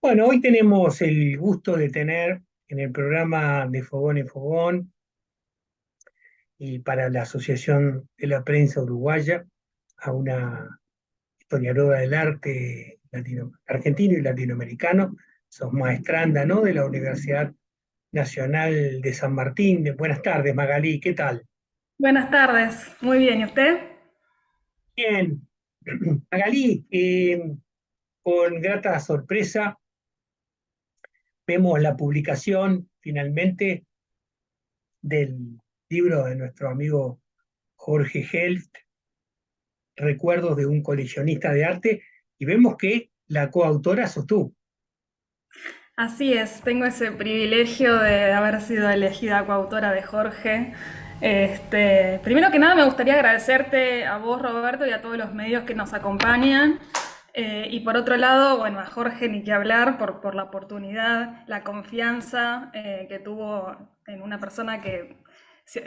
Bueno, hoy tenemos el gusto de tener en el programa de Fogón en Fogón y para la Asociación de la Prensa Uruguaya a una historiadora del arte argentino y latinoamericano. Sos maestranda, ¿no?, de la Universidad Nacional de San Martín. Buenas tardes, Magalí, ¿qué tal? Buenas tardes, muy bien, ¿y usted? Bien. Magalí, con grata sorpresa vemos la publicación finalmente del libro de nuestro amigo Jorge Helft, Recuerdos de un coleccionista de arte, y vemos que la coautora sos tú. Así es, tengo ese privilegio de haber sido elegida coautora de Jorge. Primero que nada me gustaría agradecerte a vos, Roberto, y a todos los medios que nos acompañan. Y por otro lado, bueno, a Jorge ni que hablar por la oportunidad, la confianza que tuvo en una persona que,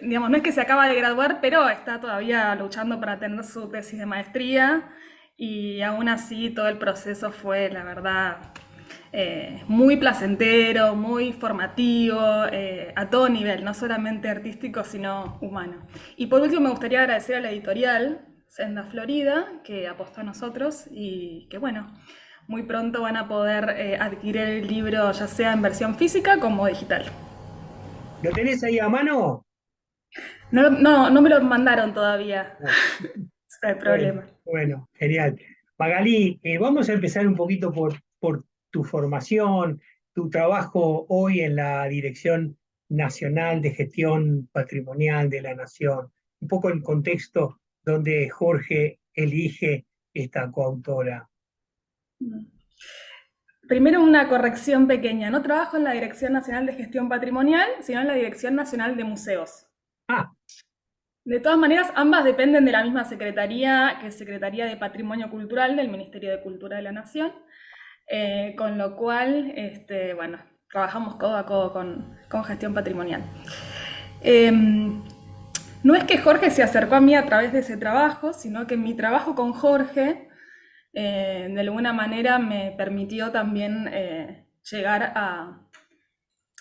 digamos, no es que se acaba de graduar, pero está todavía luchando para tener su tesis de maestría. Y aún así todo el proceso fue, la verdad, muy placentero, muy formativo, a todo nivel, no solamente artístico, sino humano. Y por último, me gustaría agradecer a la editorial Senda Florida, que apostó a nosotros y que, bueno, muy pronto van a poder adquirir el libro, ya sea en versión física como digital. ¿Lo tenés ahí a mano? No me lo mandaron todavía, No. no hay Bueno, problema. bueno, genial. Magalí, vamos a empezar un poquito por tu formación, tu trabajo hoy en la Dirección Nacional de Gestión Patrimonial de la Nación, un poco el contexto donde Jorge elige esta coautora. Primero una corrección pequeña. No trabajo en la Dirección Nacional de Gestión Patrimonial, sino en la Dirección Nacional de Museos. Ah, De todas maneras, ambas dependen de la misma secretaría, que es Secretaría de Patrimonio Cultural del Ministerio de Cultura de la Nación, con lo cual, bueno, trabajamos codo a codo con gestión patrimonial. Eh, no es que Jorge se acercó a mí a través de ese trabajo, sino que mi trabajo con Jorge, de alguna manera, me permitió también llegar a,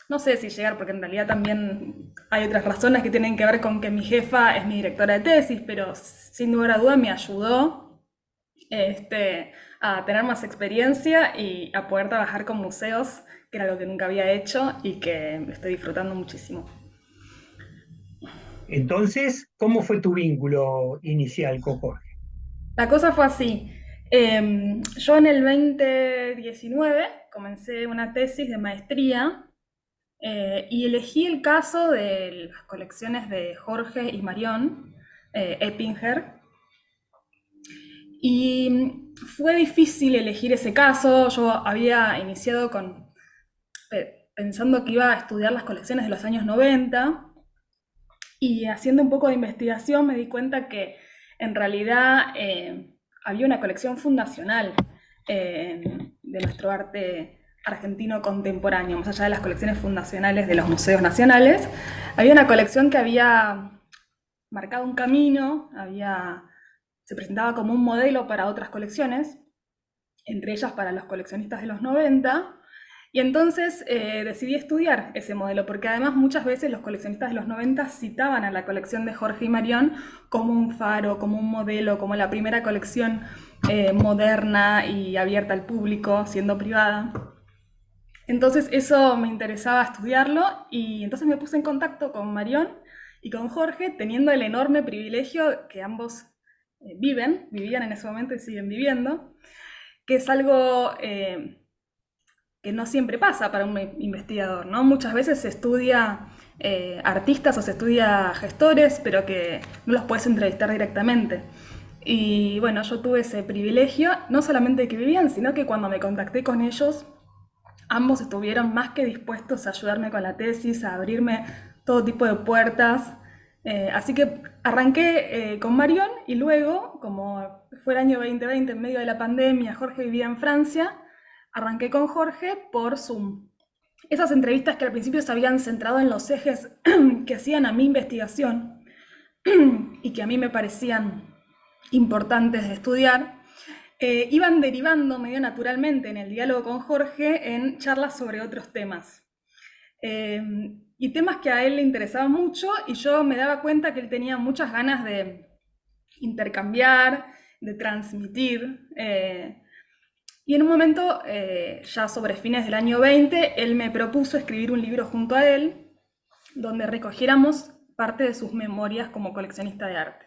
no sé si llegar, porque en realidad también hay otras razones que tienen que ver con que mi jefa es mi directora de tesis, pero sin lugar a duda me ayudó a tener más experiencia y a poder trabajar con museos, que era algo que nunca había hecho y que estoy disfrutando muchísimo. entonces, ¿cómo fue tu vínculo inicial con Jorge? La cosa fue así. Yo en el 2019 comencé una tesis de maestría y elegí el caso de las colecciones de Jorge y Marión Eppinger. Y fue difícil elegir ese caso. Yo había iniciado pensando que iba a estudiar las colecciones de los años 90 y haciendo un poco de investigación me di cuenta que en realidad había una colección fundacional de nuestro arte argentino contemporáneo, más allá de las colecciones fundacionales de los museos nacionales. Había una colección que había marcado un camino, se presentaba como un modelo para otras colecciones, entre ellas para los coleccionistas de los 90. Y entonces decidí estudiar ese modelo, porque además muchas veces los coleccionistas de los 90 citaban a la colección de Jorge y Marión como un faro, como un modelo, como la primera colección moderna y abierta al público, siendo privada. Entonces eso me interesaba estudiarlo y entonces me puse en contacto con Marión y con Jorge, teniendo el enorme privilegio que ambos vivían en ese momento y siguen viviendo, que es algo que no siempre pasa para un investigador, ¿no? Muchas veces se estudia artistas o se estudia gestores, pero que no los puedes entrevistar directamente. Y bueno, yo tuve ese privilegio, no solamente de que vivían, sino que cuando me contacté con ellos, ambos estuvieron más que dispuestos a ayudarme con la tesis, a abrirme todo tipo de puertas. Así que arranqué con Marión y luego, como fue el año 2020, en medio de la pandemia, Jorge vivía en Francia, arranqué con Jorge por Zoom. Esas entrevistas que al principio se habían centrado en los ejes que hacían a mi investigación y que a mí me parecían importantes de estudiar, iban derivando medio naturalmente en el diálogo con Jorge en charlas sobre otros temas. Y temas que a él le interesaban mucho, y yo me daba cuenta que él tenía muchas ganas de intercambiar, de transmitir. Y en un momento, ya sobre fines del año 20, él me propuso escribir un libro junto a él, donde recogiéramos parte de sus memorias como coleccionista de arte.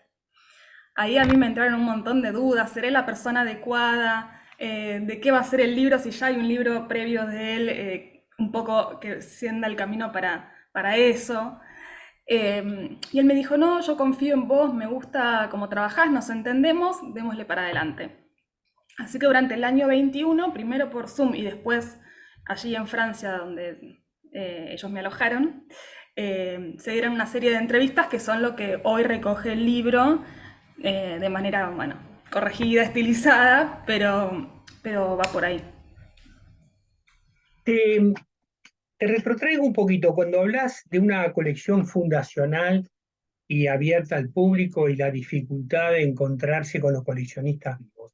Ahí a mí me entraron un montón de dudas, ¿seré la persona adecuada? ¿De qué va a ser el libro si ya hay un libro previo de él, un poco que sienda el camino para eso? Y él me dijo, no, yo confío en vos, me gusta cómo trabajás, nos entendemos, démosle para adelante. Así que durante el año 21, primero por Zoom y después allí en Francia, donde ellos me alojaron, se dieron una serie de entrevistas que son lo que hoy recoge el libro de manera, bueno, corregida, estilizada, pero va por ahí. Te, te retrotraigo un poquito, cuando hablas de una colección fundacional y abierta al público y la dificultad de encontrarse con los coleccionistas vivos.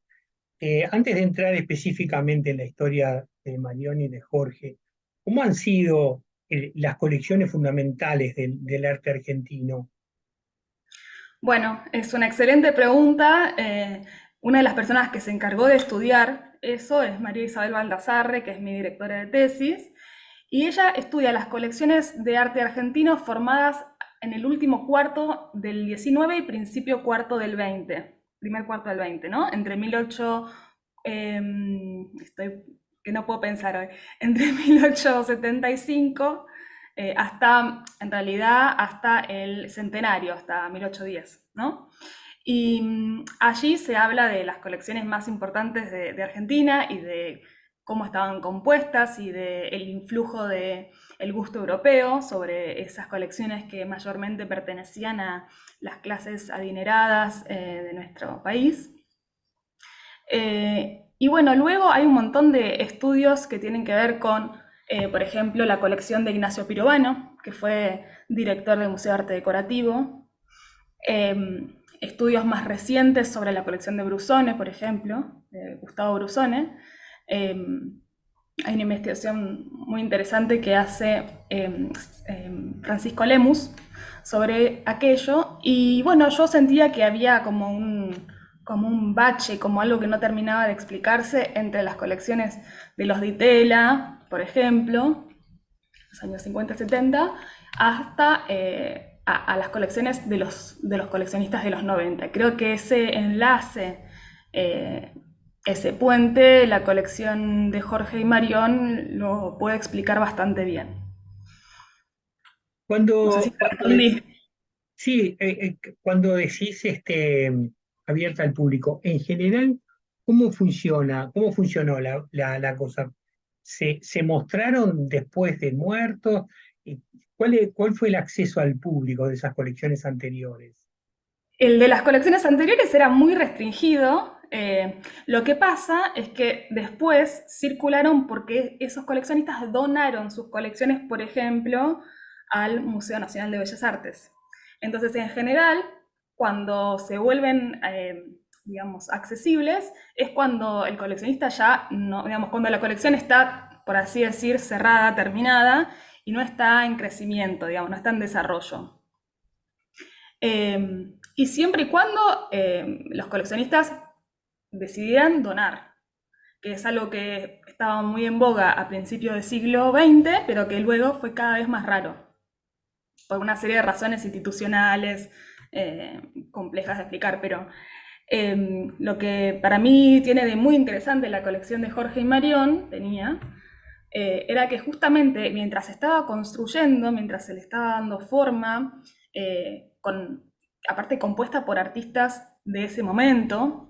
Antes de entrar específicamente en la historia de Marión y de Jorge, ¿cómo han sido las colecciones fundamentales del arte argentino? Bueno, es una excelente pregunta. Una de las personas que se encargó de estudiar eso es María Isabel Baldassarre, que es mi directora de tesis, y ella estudia las colecciones de arte argentino formadas en el último cuarto del 19 y principio cuarto del 20, primer cuarto del 20, ¿no? Entre 18, estoy que no puedo pensar hoy, entre 1875 hasta, en realidad, hasta el centenario, hasta 1810, ¿no? Y allí se habla de las colecciones más importantes de Argentina y de cómo estaban compuestas y del influjo del gusto europeo sobre esas colecciones que mayormente pertenecían a las clases adineradas de nuestro país. Y bueno, luego hay un montón de estudios que tienen que ver con, por ejemplo, la colección de Ignacio Pirovano, que fue director del Museo de Arte Decorativo. Estudios más recientes sobre la colección de Brusone, por ejemplo, de Gustavo Brusone. Hay una investigación muy interesante que hace Francisco Lemus sobre aquello. Y bueno, yo sentía que había como un bache, como algo que no terminaba de explicarse entre las colecciones de los Di Tella, por ejemplo, los años 50-70, hasta a las colecciones de los coleccionistas de los 90. Creo que ese enlace, ese puente, la colección de Jorge y Marión lo puede explicar bastante bien. No sé si Cuando, te cuando, respondí. sí, cuando decís abierta al público, en general, ¿cómo funciona? ¿Cómo funcionó la cosa? ¿Se mostraron después de muertos? ¿Y cuál fue el acceso al público de esas colecciones anteriores? El de las colecciones anteriores era muy restringido. Lo que pasa es que después circularon porque esos coleccionistas donaron sus colecciones, por ejemplo, al Museo Nacional de Bellas Artes. Entonces, en general, cuando se vuelven, digamos, accesibles, es cuando el coleccionista ya, no, digamos, cuando la colección está, por así decir, cerrada, terminada, y no está en crecimiento, digamos, no está en desarrollo. Y siempre y cuando los coleccionistas decidieran donar, que es algo que estaba muy en boga a principios del siglo XX, pero que luego fue cada vez más raro, por una serie de razones institucionales complejas de explicar, pero lo que para mí tiene de muy interesante la colección de Jorge y Marión, era que justamente mientras estaba construyendo, mientras se le estaba dando forma, aparte compuesta por artistas de ese momento,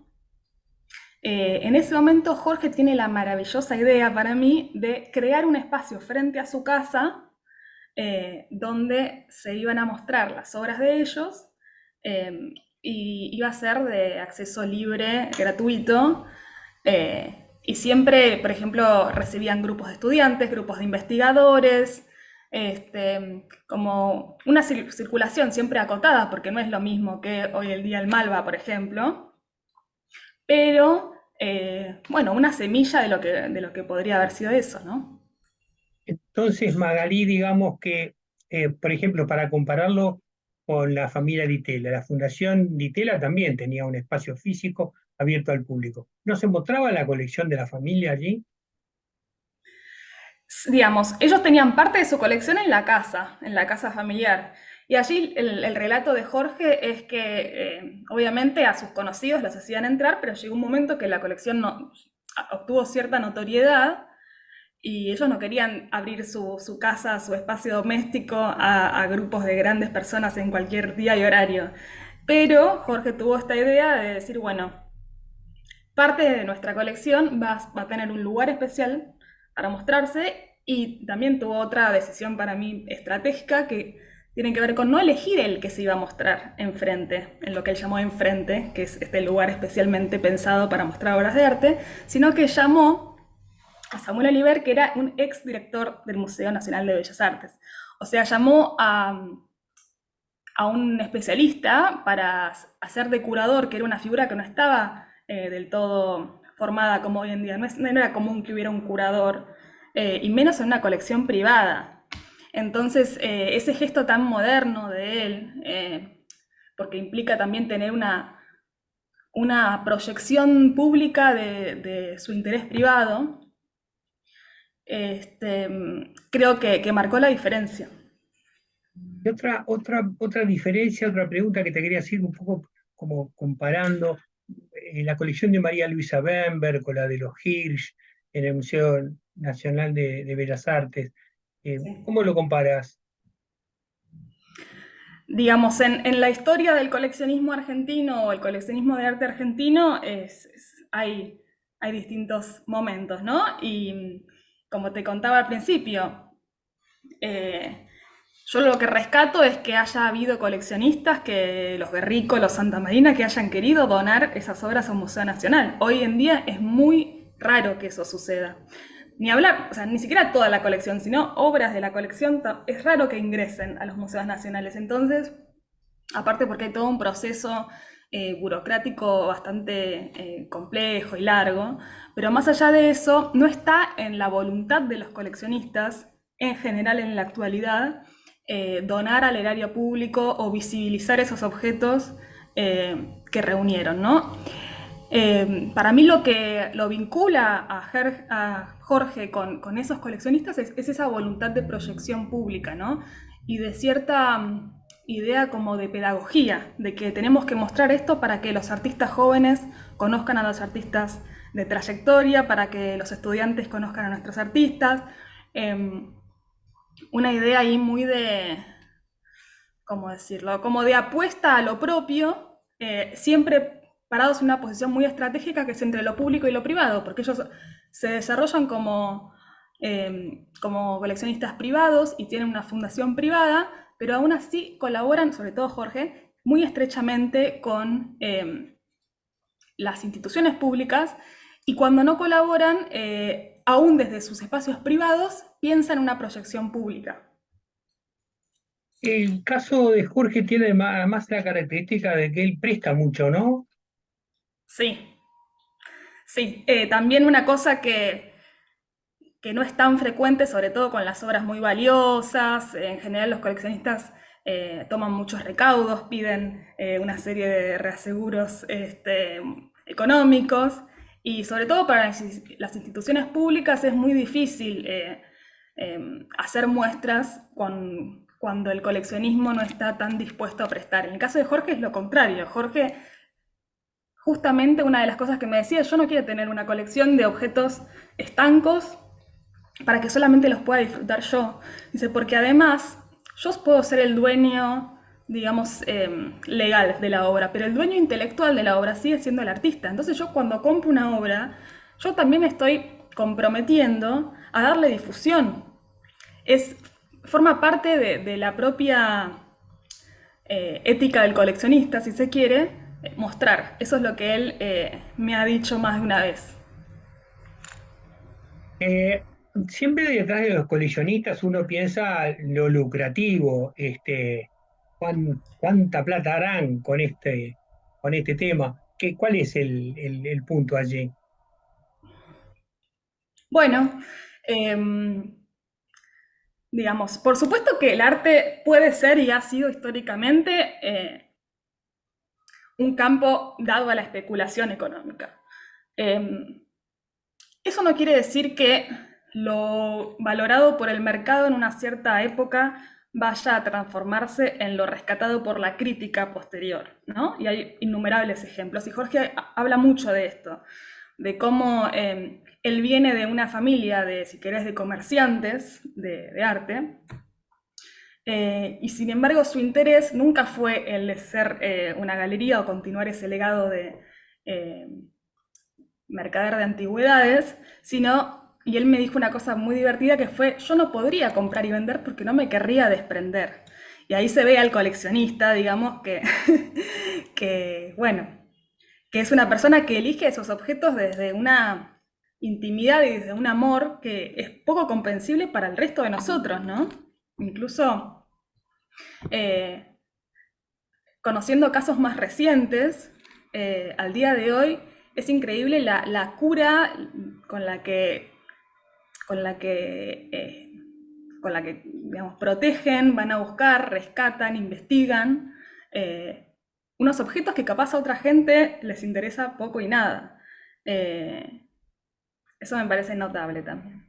en ese momento Jorge tiene la maravillosa idea para mí de crear un espacio frente a su casa donde se iban a mostrar las obras de ellos y iba a ser de acceso libre, gratuito. Y siempre, por ejemplo, recibían grupos de estudiantes, grupos de investigadores, como una circulación siempre acotada, porque no es lo mismo que hoy el día el Malva, por ejemplo, pero bueno, una semilla de lo que podría haber sido eso, ¿no? Entonces, Magalí, digamos que, por ejemplo, para compararlo con la familia Ditela, la Fundación Ditela también tenía un espacio físico abierto al público. ¿No se mostraba la colección de la familia allí? Digamos, ellos tenían parte de su colección en la casa familiar. Y allí el relato de Jorge es que obviamente a sus conocidos los hacían entrar, pero llegó un momento que la colección obtuvo cierta notoriedad y ellos no querían abrir su casa, su espacio doméstico a grupos de grandes personas en cualquier día y horario. Pero Jorge tuvo esta idea de decir, bueno, parte de nuestra colección va a tener un lugar especial para mostrarse y también tuvo otra decisión para mí estratégica que tiene que ver con no elegir el que se iba a mostrar enfrente, en lo que él llamó enfrente, que es este lugar especialmente pensado para mostrar obras de arte, sino que llamó a Samuel Oliver, que era un ex director del Museo Nacional de Bellas Artes. O sea, llamó a un especialista para hacer de curador, que era una figura que no estaba del todo formada como hoy en día. No era común que hubiera un curador, y menos en una colección privada. Entonces, ese gesto tan moderno de él, porque implica también tener una proyección pública de su interés privado, este, creo que marcó la diferencia. Y otra diferencia, otra pregunta que te quería hacer un poco como comparando la colección de María Luisa Bemberg con la de los Hirsch en el Museo Nacional de Bellas Artes. ¿Cómo lo comparas? Digamos, en la historia del coleccionismo argentino o el coleccionismo de arte argentino hay distintos momentos, ¿no? Y como te contaba al principio, eh, yo lo que rescato es que haya habido coleccionistas, que los Berrico, los Santa Marina, que hayan querido donar esas obras a un museo nacional. Hoy en día es muy raro que eso suceda. Ni hablar, o sea, ni siquiera toda la colección, sino obras de la colección, es raro que ingresen a los museos nacionales. Entonces, aparte porque hay todo un proceso burocrático bastante complejo y largo, pero más allá de eso, no está en la voluntad de los coleccionistas, en general en la actualidad, donar al erario público o visibilizar esos objetos que reunieron, ¿no? Para mí lo que lo vincula a Jorge con esos coleccionistas es esa voluntad de proyección pública, ¿no? Y de cierta idea como de pedagogía, de que tenemos que mostrar esto para que los artistas jóvenes conozcan a los artistas de trayectoria, para que los estudiantes conozcan a nuestros artistas. Eh, una idea ahí muy de, ¿cómo decirlo? Como de apuesta a lo propio, siempre parados en una posición muy estratégica que es entre lo público y lo privado, porque ellos se desarrollan como coleccionistas privados y tienen una fundación privada, pero aún así colaboran, sobre todo Jorge, muy estrechamente con las instituciones públicas y cuando no colaboran, aún desde sus espacios privados, piensan en una proyección pública. El caso de Jorge tiene más la característica de que él presta mucho, ¿no? Sí, sí. También una cosa que no es tan frecuente, sobre todo con las obras muy valiosas. En general los coleccionistas toman muchos recaudos, piden una serie de reaseguros económicos y sobre todo para las instituciones públicas es muy difícil hacer muestras cuando el coleccionismo no está tan dispuesto a prestar. En el caso de Jorge es lo contrario. Jorge, justamente una de las cosas que me decía, yo no quiero tener una colección de objetos estancos para que solamente los pueda disfrutar yo. Dice, porque además yo puedo ser el dueño, digamos, legal de la obra, pero el dueño intelectual de la obra sigue siendo el artista. Entonces yo cuando compro una obra, yo también me estoy comprometiendo a darle difusión. Es, forma parte de la propia ética del coleccionista, si se quiere, mostrar. Eso es lo que él me ha dicho más de una vez. Eh, Siempre detrás de los coleccionistas uno piensa lo lucrativo, cuánta plata harán con este tema. ¿Cuál es el punto allí? Bueno, em, digamos, por supuesto que el arte puede ser y ha sido históricamente un campo dado a la especulación económica. Eh, Eso no quiere decir que lo valorado por el mercado en una cierta época vaya a transformarse en lo rescatado por la crítica posterior, ¿no? Y hay innumerables ejemplos. Y Jorge habla mucho de esto, de cómo él viene de una familia de, si querés, de comerciantes de arte, y sin embargo su interés nunca fue el de ser una galería o continuar ese legado de eh, mercader de antigüedades, sino, y él me dijo una cosa muy divertida que fue, yo no podría comprar y vender porque no me querría desprender. Y ahí se ve al coleccionista, digamos, que, que bueno, que es una persona que elige esos objetos desde una intimidad y desde un amor que es poco comprensible para el resto de nosotros, ¿no? Incluso eh, conociendo casos más recientes, al día de hoy es increíble la cura con la que, con la que, con la que digamos, protegen, van a buscar, rescatan, investigan unos objetos que capaz a otra gente les interesa poco y nada. Eh, Eso me parece notable también.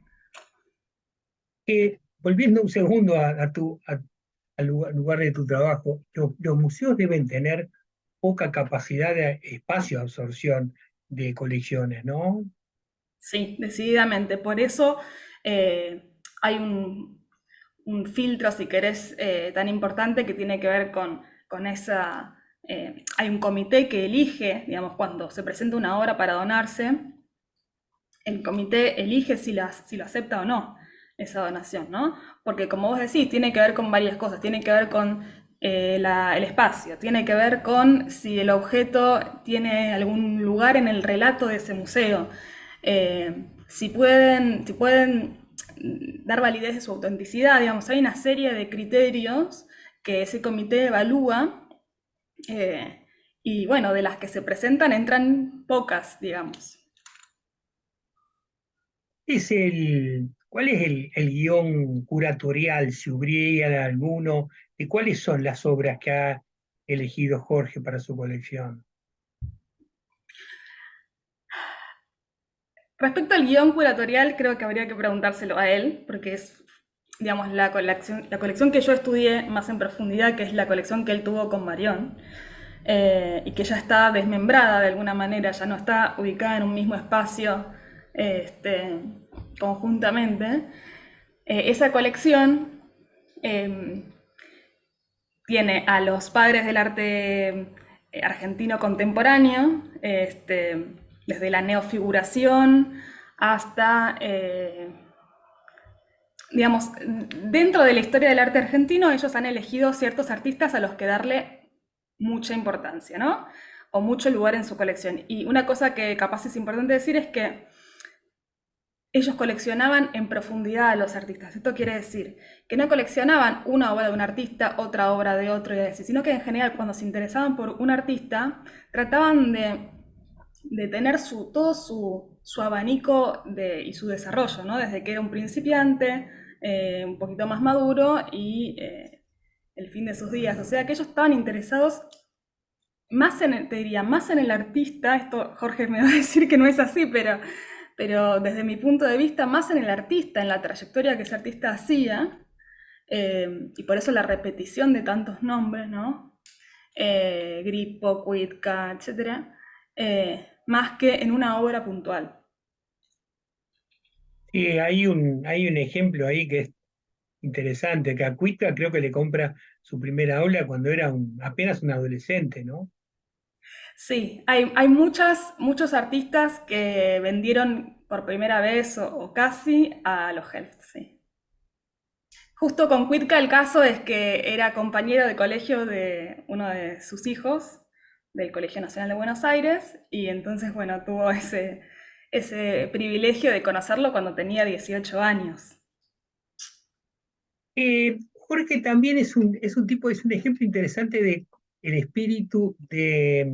Volviendo un segundo al lugar de tu trabajo, los museos deben tener poca capacidad de espacio de absorción de colecciones, ¿no? Sí, decididamente. Por eso hay un filtro, si querés, tan importante que tiene que ver con esa... hay un comité que elige, digamos, cuando se presenta una obra para donarse, el comité elige si lo acepta o no esa donación, ¿no? Porque como vos decís, tiene que ver con varias cosas, tiene que ver con el espacio, tiene que ver con si el objeto tiene algún lugar en el relato de ese museo, si pueden dar validez de su autenticidad, digamos, hay una serie de criterios que ese comité evalúa y bueno, de las que se presentan entran pocas, digamos. ¿Cuál es el guión curatorial, si hubiera alguno, de cuáles son las obras que ha elegido Jorge para su colección? Respecto al guión curatorial, creo que habría que preguntárselo a él, porque es, digamos, la colección que yo estudié más en profundidad, que es la colección que él tuvo con Marión, y que ya está desmembrada de alguna manera, ya no está ubicada en un mismo espacio este, conjuntamente. Esa colección eh, tiene a los padres del arte argentino contemporáneo, desde la neofiguración hasta, digamos, dentro de la historia del arte argentino, ellos han elegido ciertos artistas a los que darle mucha importancia, ¿no? O mucho lugar en su colección. Y una cosa que capaz es importante decir es que ellos coleccionaban en profundidad a los artistas. Esto quiere decir que no coleccionaban una obra de un artista, otra obra de otro y así, sino que en general cuando se interesaban por un artista, trataban de tener todo su abanico y su desarrollo, ¿no? Desde que era un principiante, un poquito más maduro y el fin de sus días. O sea que ellos estaban interesados más en te diría, más en el artista, esto Jorge me va a decir que no es así, pero desde mi punto de vista, más en el artista, en la trayectoria que ese artista hacía, y por eso la repetición de tantos nombres, ¿no? Grippo, Cuitca, etcétera, más que en una obra puntual. Sí, hay un ejemplo ahí que es interesante, que a Cuita creo que le compra su primera obra cuando era apenas un adolescente, ¿no? Sí, hay muchos artistas que vendieron por primera vez o casi a los Helft, sí. Justo con Cuitca el caso es que era compañero de colegio de uno de sus hijos, del Colegio Nacional de Buenos Aires, y entonces, bueno, tuvo ese privilegio de conocerlo cuando tenía 18 años. Jorge también es un ejemplo interesante de el espíritu de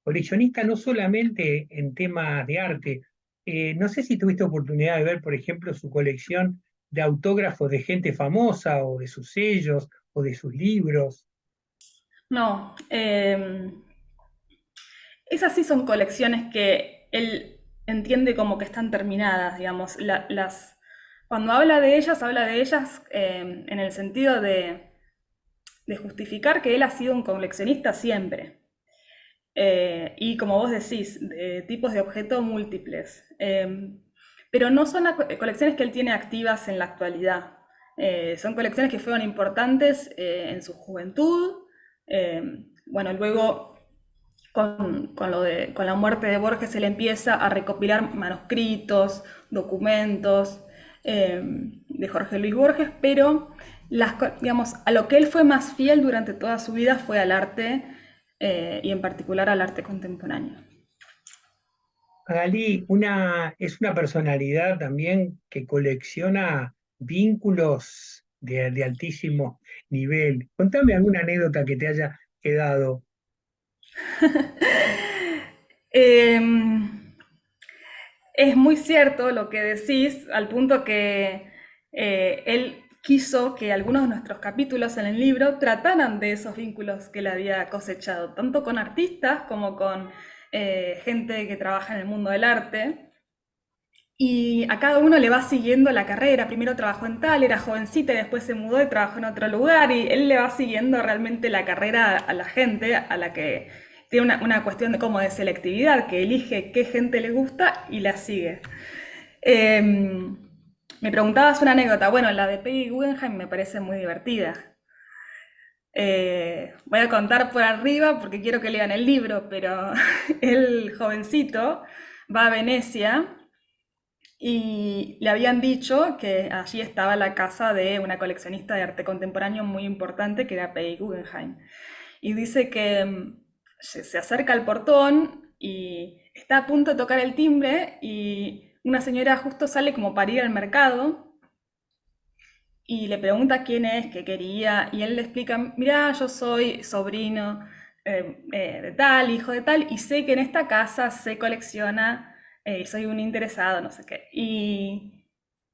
coleccionista, no solamente en temas de arte. No sé si tuviste oportunidad de ver, por ejemplo, su colección de autógrafos de gente famosa o de sus sellos o de sus libros. No, esas sí son colecciones que él entiende como que están terminadas, digamos. Cuando habla de ellas en el sentido de justificar que él ha sido un coleccionista siempre. Y como vos decís, de tipos de objetos múltiples. Pero no son colecciones que él tiene activas en la actualidad. Son colecciones que fueron importantes en su juventud. Eh, bueno, luego con la muerte de Borges él empieza a recopilar manuscritos, documentos de Jorge Luis Borges, pero digamos, a lo que él fue más fiel durante toda su vida fue al arte y en particular al arte contemporáneo. Magalí, es una personalidad también que colecciona vínculos de altísimo nivel. Contame alguna anécdota que te haya quedado. Eh, es muy cierto lo que decís, al punto que él quiso que algunos de nuestros capítulos en el libro trataran de esos vínculos que él había cosechado, tanto con artistas como con gente que trabaja en el mundo del arte. Y a cada uno le va siguiendo la carrera. Primero trabajó en tal, era jovencita y después se mudó y trabajó en otro lugar. Y él le va siguiendo realmente la carrera a la gente, a la que tiene una cuestión de como de selectividad, que elige qué gente le gusta y la sigue. Eh, Me preguntabas una anécdota. Bueno, la de Peggy Guggenheim me parece muy divertida. Voy a contar por arriba porque quiero que lean el libro, pero el jovencito va a Venecia y le habían dicho que allí estaba la casa de una coleccionista de arte contemporáneo muy importante que era Peggy Guggenheim. Y dice que se acerca al portón y está a punto de tocar el timbre y una señora justo sale como para ir al mercado y le pregunta quién es, qué quería, y él le explica, mira, yo soy sobrino de tal, hijo de tal, y sé que en esta casa se colecciona, soy un interesado, no sé qué. Y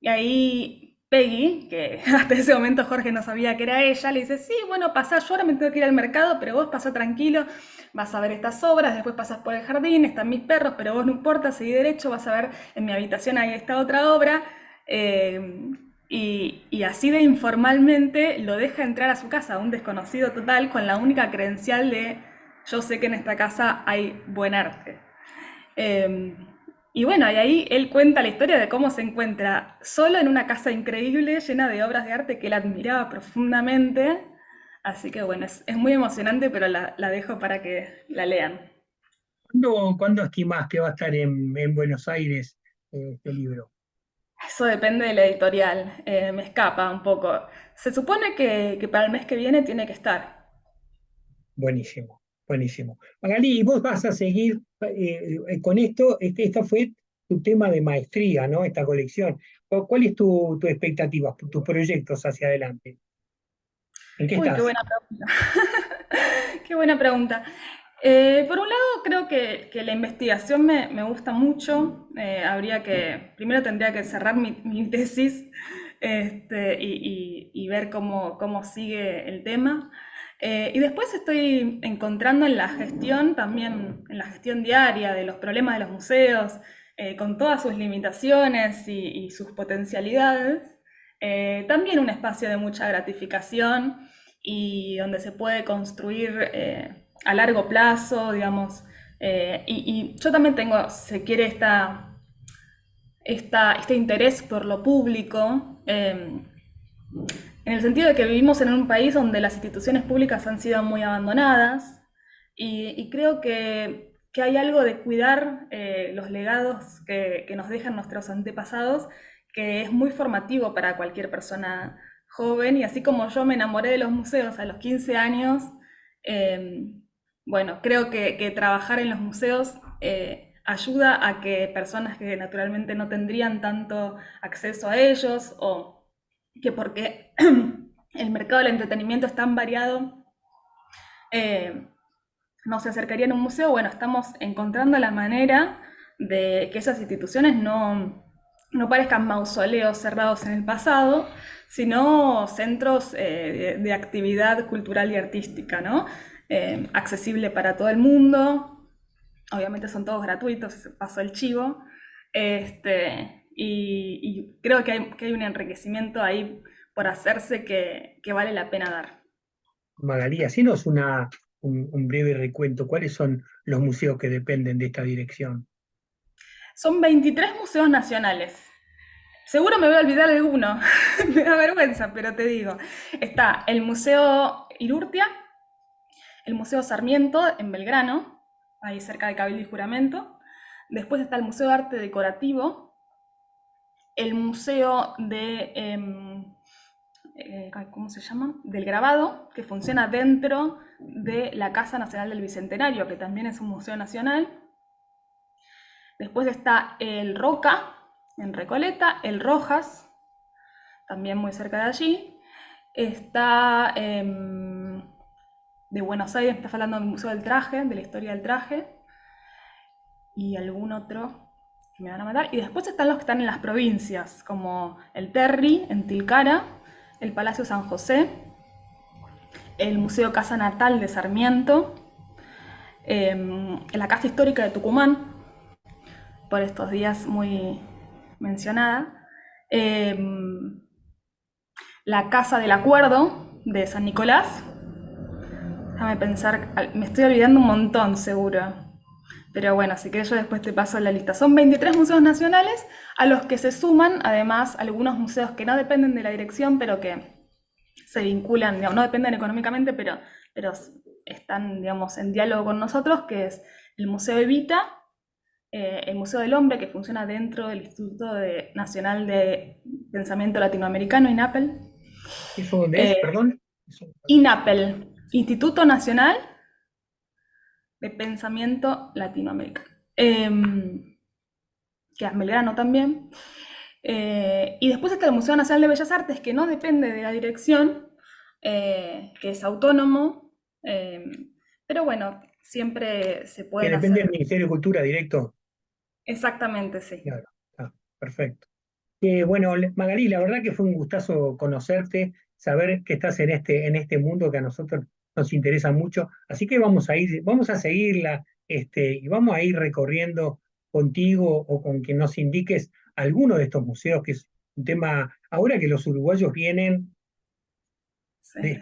ahí Peggy, que hasta ese momento Jorge no sabía que era ella, le dice, sí, bueno, pasá, yo ahora me tengo que ir al mercado, pero vos pasá tranquilo, vas a ver estas obras, después pasás por el jardín, están mis perros, pero vos no importa, seguí derecho, vas a ver en mi habitación ahí está otra obra. Eh, y así de informalmente lo deja entrar a su casa, un desconocido total, con la única credencial de yo sé que en esta casa hay buen arte. Eh, y bueno, y ahí él cuenta la historia de cómo se encuentra solo en una casa increíble, llena de obras de arte que él admiraba profundamente. Así que bueno, es muy emocionante, pero la dejo para que la lean. ¿Cuándo estimás que va a estar en Buenos Aires este libro? Eso depende de la editorial, me escapa un poco. Se supone que para el mes que viene tiene que estar. Buenísimo, buenísimo. Magalí, y vos vas a seguir con esto, esta fue tu tema de maestría, ¿no? Esta colección. ¿Cuál es tu expectativa, tus proyectos hacia adelante? ¿En qué Uy, qué estás? buena pregunta. Qué buena pregunta. Por un lado, creo que la investigación me gusta mucho. Primero tendría que cerrar mi tesis y ver cómo sigue el tema. Y después estoy encontrando en la gestión, también en la gestión diaria de los problemas de los museos, con todas sus limitaciones y sus potencialidades, también un espacio de mucha gratificación y donde se puede construir a largo plazo, digamos. Y yo también tengo, se quiere, este interés por lo público, en el sentido de que vivimos en un país donde las instituciones públicas han sido muy abandonadas y creo que hay algo de cuidar los legados que nos dejan nuestros antepasados que es muy formativo para cualquier persona joven y así como yo me enamoré de los museos a los 15 años, eh, bueno, creo que trabajar en los museos ayuda a que personas que naturalmente no tendrían tanto acceso a ellos o que porque el mercado del entretenimiento es tan variado, eh, no se acercarían a un museo. Bueno, estamos encontrando la manera de que esas instituciones no parezcan mausoleos cerrados en el pasado, sino centros de actividad cultural y artística, ¿no? Accesible para todo el mundo, obviamente son todos gratuitos, se pasó el chivo, y creo que hay un enriquecimiento ahí por hacerse que vale la pena dar. Magalí, hacenos un breve recuento. ¿Cuáles son los museos que dependen de esta dirección? Son 23 museos nacionales. Seguro me voy a olvidar alguno, me da vergüenza, pero te digo. Está el Museo Irurtia, el Museo Sarmiento en Belgrano, ahí cerca de Cabildo y Juramento. Después está el Museo de Arte Decorativo, el Museo ¿cómo se llama? Del Grabado, que funciona dentro de la Casa Nacional del Bicentenario, que también es un museo nacional. Después está el Roca, en Recoleta, el Rojas, también muy cerca de allí. Está de Buenos Aires, me está hablando del Museo del Traje, de la historia del traje, y algún otro que me van a matar. Y después están los que están en las provincias, como el Terry, en Tilcara, el Palacio San José, el Museo Casa Natal de Sarmiento, la Casa Histórica de Tucumán, por estos días muy mencionada, eh, la Casa del Acuerdo de San Nicolás. Déjame pensar, me estoy olvidando un montón seguro. Pero bueno, si querés yo después te paso la lista. Son 23 museos nacionales a los que se suman además algunos museos que no dependen de la dirección, pero que se vinculan, digamos, no dependen económicamente, pero están, digamos, en diálogo con nosotros, que es el Museo Evita, el Museo del Hombre, que funciona dentro del Nacional de Pensamiento Latinoamericano, INAPEL. ¿Eso dónde es? Eh, Perdón. INAPEL, Instituto Nacional de Pensamiento Latinoamericano. Que es Belgrano también. Y después está el Museo Nacional de Bellas Artes, que no depende de la dirección, que es autónomo, eh, pero bueno, siempre se Que pueden depende del hacer. Ministerio de Cultura directo. Exactamente, sí. Claro, perfecto. Bueno, Magalí, la verdad que fue un gustazo conocerte, saber que estás en este mundo que a nosotros nos interesa mucho. Así que vamos a seguirla, y vamos a ir recorriendo contigo o con quien nos indiques alguno de estos museos, que es un tema, ahora que los uruguayos vienen, Sí.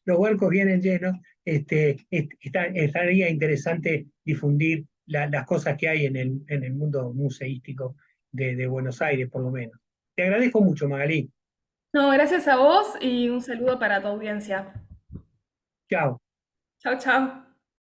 los barcos vienen llenos, estaría interesante difundir las cosas que hay en el mundo museístico de Buenos Aires, por lo menos. Te agradezco mucho, Magalí. No, gracias a vos y un saludo para tu audiencia. Chao. Chao, chao.